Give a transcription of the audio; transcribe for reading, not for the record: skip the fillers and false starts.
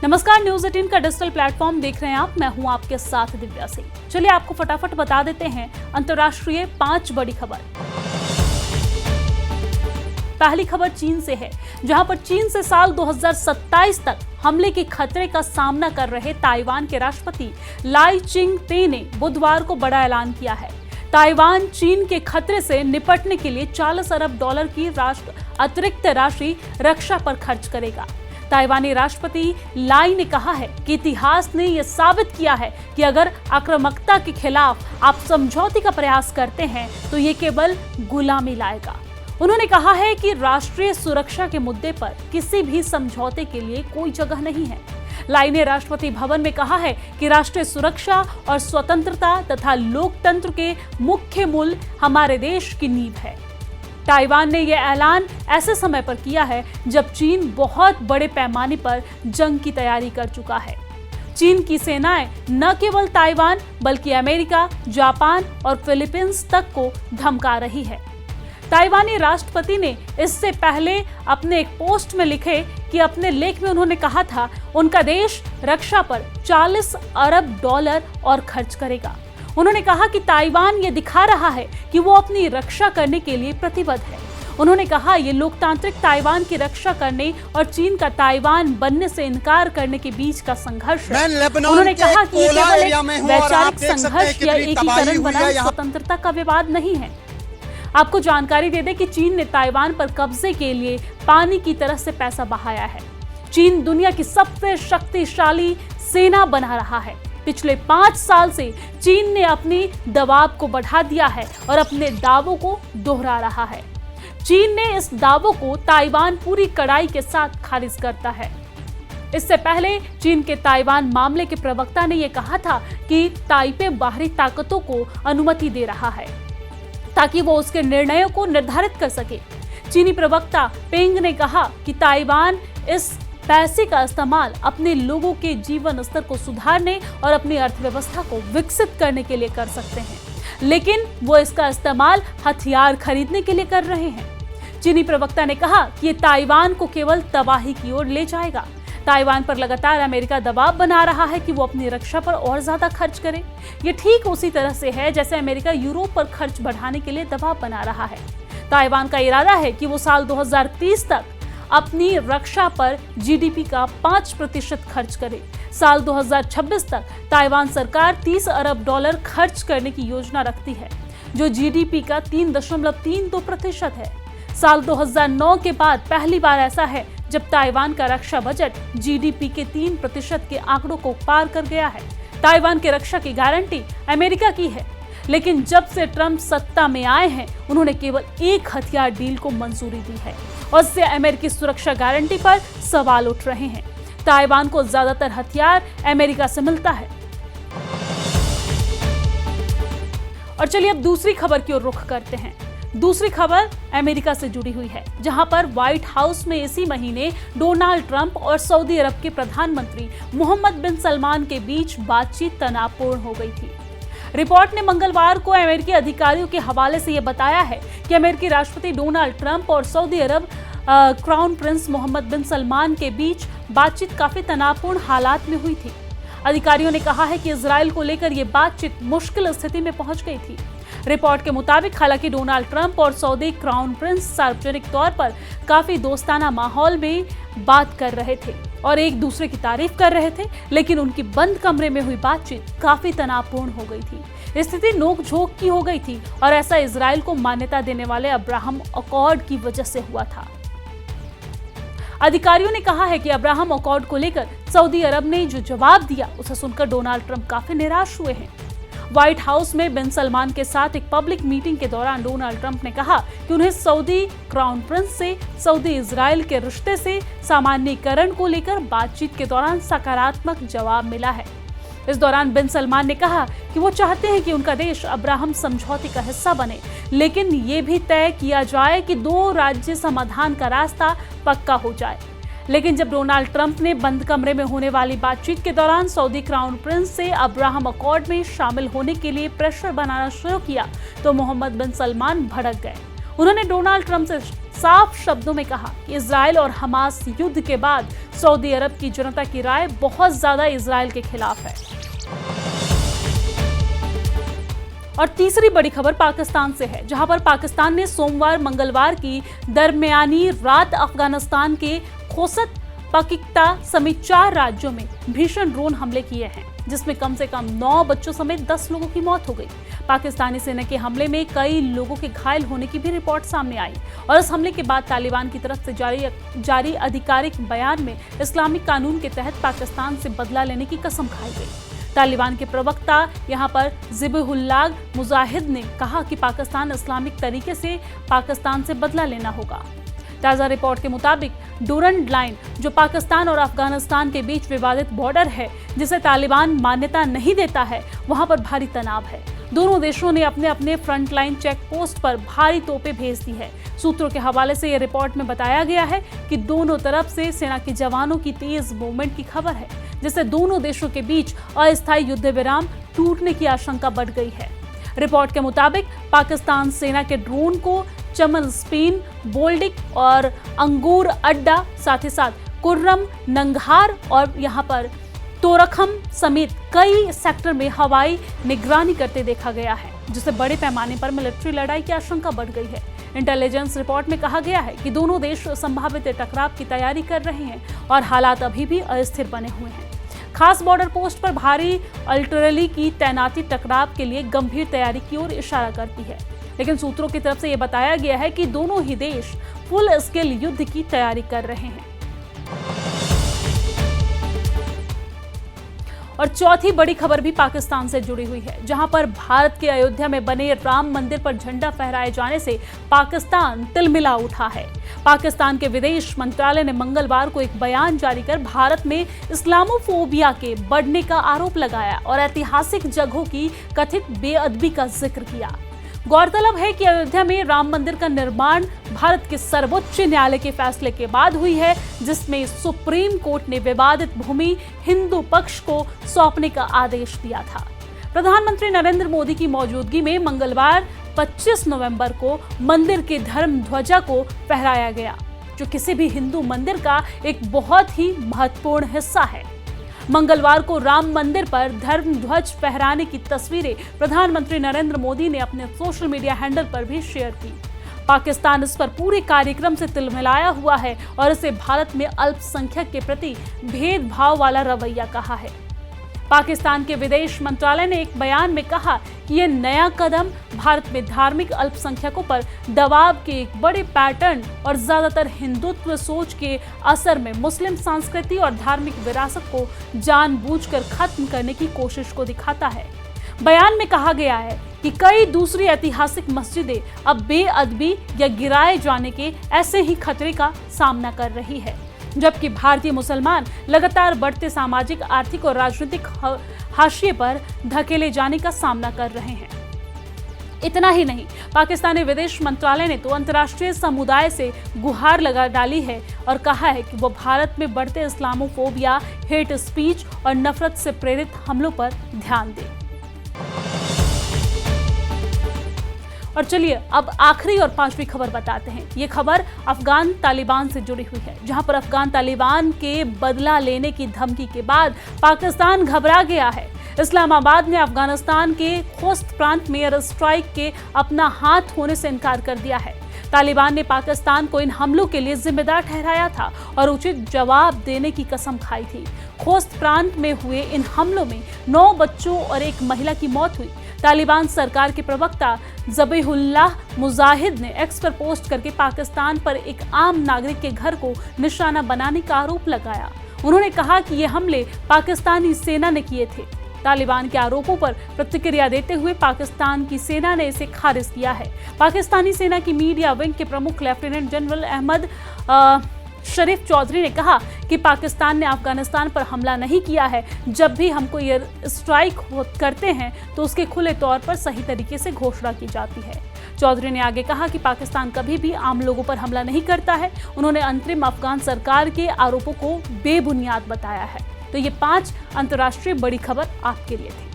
नमस्कार, न्यूज 18 का digital platform देख रहे हैं आप। मैं हूं आपके साथ दिव्या सिंह। चलिए आपको फटाफट बता देते हैं अंतर्राष्ट्रीय 5 बड़ी खबर। पहली खबर चीन से है, जहां पर चीन से साल 2027 तक हमले के खतरे का सामना कर रहे ताइवान के राष्ट्रपति लाई चिंग-ते ने बुधवार को बड़ा ऐलान किया है। ताइवान चीन के खतरे से निपटने के लिए $40 अरब की अतिरिक्त राशि रक्षा पर खर्च करेगा। ताइवानी राष्ट्रपति लाई ने कहा है कि इतिहास ने यह साबित किया है कि अगर आक्रामकता के खिलाफ आप समझौते का प्रयास करते हैं तो ये केवल गुलामी लाएगा। उन्होंने कहा है कि राष्ट्रीय सुरक्षा के मुद्दे पर किसी भी समझौते के लिए कोई जगह नहीं है। लाई ने राष्ट्रपति भवन में कहा है कि राष्ट्रीय सुरक्षा और स्वतंत्रता तथा लोकतंत्र के मुख्य मूल्य हमारे देश की नींव है। ताइवान ने यह ऐलान ऐसे समय पर किया है जब चीन बहुत बड़े पैमाने पर जंग की तैयारी कर चुका है। चीन की सेनाएं न केवल ताइवान बल्कि अमेरिका, जापान और फिलीपींस तक को धमका रही है। ताइवानी राष्ट्रपति ने इससे पहले अपने एक पोस्ट में लिखे कि अपने लेख में उन्होंने कहा था उनका देश रक्षा पर $40 अरब और खर्च करेगा। उन्होंने कहा कि ताइवान ये दिखा रहा है कि वो अपनी रक्षा करने के लिए प्रतिबद्ध है। उन्होंने कहा ये लोकतांत्रिक ताइवान की रक्षा करने और चीन का ताइवान बनने से इनकार करने के बीच का संघर्ष है। उन्होंने कहा कि ये केवल एक वैचारिक संघर्ष या एकीकरण बनाम स्वतंत्रता का विवाद नहीं है। आपको जानकारी दे दें कि चीन ने ताइवान पर कब्जे के लिए पानी की तरह से पैसा बहाया है। चीन दुनिया की सबसे शक्तिशाली सेना बना रहा है। पिछले 5 साल से चीन ने अपनी दबाव को बढ़ा दिया है और अपने दावों को दोहरा रहा है। चीन ने इस दावों को ताइवान पूरी कड़ाई के साथ खारिज करता है। इससे पहले चीन के ताइवान मामले के प्रवक्ता ने यह कहा था कि ताइपे बाहरी ताकतों को अनुमति दे रहा है ताकि वो उसके निर्णयों को निर्धारित कर सके। चीनी प्रवक्ता पेंग ने कहा कि ताइवान इस पैसे का इस्तेमाल अपने लोगों के जीवन स्तर को सुधारने और अपनी अर्थव्यवस्था को विकसित करने के लिए कर सकते हैं, लेकिन वो इसका इस्तेमाल हथियार खरीदने के लिए कर रहे हैं। चीनी प्रवक्ता ने कहा कि ये ताइवान को केवल तबाही की ओर ले जाएगा। ताइवान पर लगातार अमेरिका दबाव बना रहा है कि वो अपनी रक्षा पर और ज्यादा खर्च करे। ये ठीक उसी तरह से है जैसे अमेरिका यूरोप पर खर्च बढ़ाने के लिए दबाव बना रहा है। ताइवान का इरादा है कि वो साल 2030 तक अपनी रक्षा पर जीडीपी का 5% खर्च करे। साल 2026 तक ताइवान सरकार $30 अरब खर्च करने की योजना रखती है, जो जीडीपी का 3.32% है। साल 2009 के बाद पहली बार ऐसा है जब ताइवान का रक्षा बजट जीडीपी के 3% के आंकड़ों को पार कर गया है। ताइवान की रक्षा की गारंटी अमेरिका की है, लेकिन जब से ट्रंप सत्ता में आए हैं उन्होंने केवल एक हथियार डील को मंजूरी दी है और इससे अमेरिकी सुरक्षा गारंटी पर सवाल उठ रहे हैं। ताइवान को ज्यादातर हथियार अमेरिका से मिलता है। और चलिए अब दूसरी खबर की ओर रुख करते हैं। दूसरी खबर अमेरिका से जुड़ी हुई है, जहां पर व्हाइट हाउस में इसी महीने डोनाल्ड ट्रंप और सऊदी अरब के प्रधानमंत्री मोहम्मद बिन सलमान के बीच बातचीत तनावपूर्ण हो गई थी। रिपोर्ट ने मंगलवार को अमेरिकी अधिकारियों के हवाले से यह बताया है कि अमेरिकी राष्ट्रपति डोनाल्ड ट्रंप और सऊदी अरब क्राउन प्रिंस मोहम्मद बिन सलमान के बीच बातचीत काफी तनावपूर्ण हालात में हुई थी। अधिकारियों ने कहा है कि इजराइल को लेकर यह बातचीत मुश्किल स्थिति में पहुंच गई थी। रिपोर्ट के मुताबिक हालांकि डोनाल्ड ट्रंप और सऊदी क्राउन प्रिंस सार्वजनिक तौर पर काफी दोस्ताना माहौल में बात कर रहे थे और एक दूसरे की तारीफ कर रहे थे, लेकिन उनकी बंद कमरे में हुई बातचीत काफी तनावपूर्ण हो गई थी। स्थिति नोक-झोंक की हो गई थी और ऐसा इजराइल को मान्यता देने वाले अब्राहम अकॉर्ड की वजह से हुआ था। अधिकारियों ने कहा है कि अब्राहम अकॉर्ड को लेकर सऊदी अरब ने जो जवाब दिया उसे सुनकर डोनाल्ड ट्रंप काफी निराश हुए हैं। व्हाइट हाउस में बिन सलमान के साथ एक पब्लिक मीटिंग के दौरान डोनाल्ड ट्रंप ने कहा कि उन्हें सऊदी क्राउन प्रिंस से सऊदी इजराइल के रिश्ते से सामान्यीकरण को लेकर बातचीत के दौरान सकारात्मक जवाब मिला है। इस दौरान बिन सलमान ने कहा कि वो चाहते हैं कि उनका देश अब्राहम समझौते का हिस्सा बने, लेकिन ये भी तय किया जाए कि 2 राज्य समाधान का रास्ता पक्का हो जाए। लेकिन जब डोनाल्ड ट्रंप ने बंद कमरे में होने वाली बातचीत के दौरान सऊदी क्राउन प्रिंस से अब्राहम अकॉर्ड में शामिल होने के लिए प्रेशर बनाना शुरू किया तो मोहम्मद बिन सलमान भड़क गए। उन्होंने डोनाल्ड ट्रंप से साफ शब्दों में कहा कि इजराइल और हमास युद्ध के बाद सऊदी अरब की जनता की राय बहुत ज्यादा इजराइल के खिलाफ है। और तीसरी बड़ी खबर पाकिस्तान से है, जहां पर पाकिस्तान ने सोमवार मंगलवार की दरमियानी रात अफगानिस्तान के खोसत पकिक्ता समेत 4 राज्यों में भीषण ड्रोन हमले किए हैं, जिसमें कम से कम 9 बच्चों समेत 10 लोगों की मौत हो गई। पाकिस्तानी सेना के हमले में कई लोगों के घायल होने की भी रिपोर्ट सामने आई और इस हमले के बाद तालिबान की तरफ से जारी आधिकारिक बयान में इस्लामिक कानून के तहत पाकिस्तान से बदला लेने की कसम खाई गई। तालिबान के प्रवक्ता यहां पर ज़िबहुल्लाह मुजाहिद ने कहा कि पाकिस्तान इस्लामिक तरीके से पाकिस्तान से बदला लेना होगा। ताज़ा रिपोर्ट के मुताबिक डूरंड लाइन, जो पाकिस्तान और अफगानिस्तान के बीच विवादित बॉर्डर है, जिसे तालिबान मान्यता नहीं देता है, वहां पर भारी तनाव है। दोनों देशों ने अपने अपने फ्रंट लाइन चेक पोस्ट पर भारी तोपें भेज दी है। सूत्रों के हवाले से यह रिपोर्ट में बताया गया है कि दोनों तरफ से सेना के जवानों की तेज मूवमेंट की खबर है, जिससे दोनों देशों के बीच अस्थायी युद्ध विराम टूटने की आशंका बढ़ गई है। रिपोर्ट के मुताबिक पाकिस्तान सेना के ड्रोन को चमन स्पेन, बोल्डिक और अंगूर अड्डा, साथ ही साथ कुर्रम, नंगहार और यहाँ पर तोरखम समेत कई सेक्टर में हवाई निगरानी करते देखा गया है, जिससे बड़े पैमाने पर मिलिट्री लड़ाई की आशंका बढ़ गई है। इंटेलिजेंस रिपोर्ट में कहा गया है कि दोनों देश संभावित टकराव की तैयारी कर रहे हैं और हालात अभी भी अस्थिर बने हुए हैं। खास बॉर्डर पोस्ट पर भारी आर्टिलरी की तैनाती टकराव के लिए गंभीर तैयारी की ओर इशारा करती है, लेकिन सूत्रों की तरफ से यह बताया गया है कि दोनों ही देश फुल स्केल युद्ध की तैयारी कर रहे हैं। और चौथी बड़ी खबर भी पाकिस्तान से जुड़ी हुई है, जहां पर भारत के अयोध्या में बने राम मंदिर पर झंडा फहराए जाने से पाकिस्तान तिलमिला उठा है। पाकिस्तान के विदेश मंत्रालय ने मंगलवार को एक बयान जारी कर भारत में इस्लामोफोबिया के बढ़ने का आरोप लगाया और ऐतिहासिक जगहों की कथित बेअदबी का जिक्र किया। गौरतलब है कि अयोध्या में राम मंदिर का निर्माण भारत के सर्वोच्च न्यायालय के फैसले के बाद हुई है, जिसमें सुप्रीम कोर्ट ने विवादित भूमि हिंदू पक्ष को सौंपने का आदेश दिया था। प्रधानमंत्री नरेंद्र मोदी की मौजूदगी में मंगलवार 25 नवंबर को मंदिर के धर्म ध्वजा को फहराया गया, जो किसी भी हिंदू मंदिर का एक बहुत ही महत्वपूर्ण हिस्सा है। मंगलवार को राम मंदिर पर धर्म ध्वज फहराने की तस्वीरें प्रधानमंत्री नरेंद्र मोदी ने अपने सोशल मीडिया हैंडल पर भी शेयर की। पाकिस्तान इस पर पूरे कार्यक्रम से तिलमिलाया हुआ है और इसे भारत में अल्पसंख्यक के प्रति भेदभाव वाला रवैया कहा है। पाकिस्तान के विदेश मंत्रालय ने एक बयान में कहा कि यह नया कदम भारत में धार्मिक अल्पसंख्यकों पर दबाव के एक बड़े पैटर्न और ज्यादातर हिंदुत्व सोच के असर में मुस्लिम संस्कृति और धार्मिक विरासत को जानबूझकर खत्म करने की कोशिश को दिखाता है। बयान में कहा गया है कि कई दूसरी ऐतिहासिक मस्जिदें अब बेअदबी या गिराए जाने के ऐसे ही खतरे का सामना कर रही है, जबकि भारतीय मुसलमान लगातार बढ़ते सामाजिक, आर्थिक और राजनीतिक हाशिए पर धकेले जाने का सामना कर रहे हैं। इतना ही नहीं, पाकिस्तानी विदेश मंत्रालय ने तो अंतर्राष्ट्रीय समुदाय से गुहार लगा डाली है और कहा है कि वो भारत में बढ़ते इस्लामोफोबिया, हेट स्पीच और नफरत से प्रेरित हमलों पर ध्यान दे। और चलिए अब आखिरी और 5वीं खबर बताते हैं। ये खबर अफगान तालिबान से जुड़ी हुई है, जहां पर अफगान तालिबान के बदला लेने की धमकी के बाद पाकिस्तान घबरा गया है। इस्लामाबाद ने अफगानिस्तान के खोस्त प्रांत में एयर स्ट्राइक के अपना हाथ होने से इनकार कर दिया है। तालिबान ने पाकिस्तान को इन हमलों के लिए जिम्मेदार ठहराया था और उचित जवाब देने की कसम खाई थी। खोस्त प्रांत में हुए इन हमलों में 9 बच्चों और एक महिला की मौत हुई। तालिबान सरकार के प्रवक्ता ज़बीहुल्लाह मुजाहिद ने एक्स पर पोस्ट करके पाकिस्तान पर एक आम नागरिक के घर को निशाना बनाने का आरोप लगाया। उन्होंने कहा कि ये हमले पाकिस्तानी सेना ने किए थे। तालिबान के आरोपों पर प्रतिक्रिया देते हुए पाकिस्तान की सेना ने इसे खारिज किया है। पाकिस्तानी सेना की मीडिया विंग के प्रमुख लेफ्टिनेंट जनरल अहमद शरीफ चौधरी ने कहा कि पाकिस्तान ने अफगानिस्तान पर हमला नहीं किया है। जब भी हमको एयर स्ट्राइक करते हैं तो उसके खुले तौर पर सही तरीके से घोषणा की जाती है। चौधरी ने आगे कहा कि पाकिस्तान कभी भी आम लोगों पर हमला नहीं करता है। उन्होंने अंतरिम अफगान सरकार के आरोपों को बेबुनियाद बताया है। तो ये 5 अंतर्राष्ट्रीय बड़ी खबर आपके लिए थी।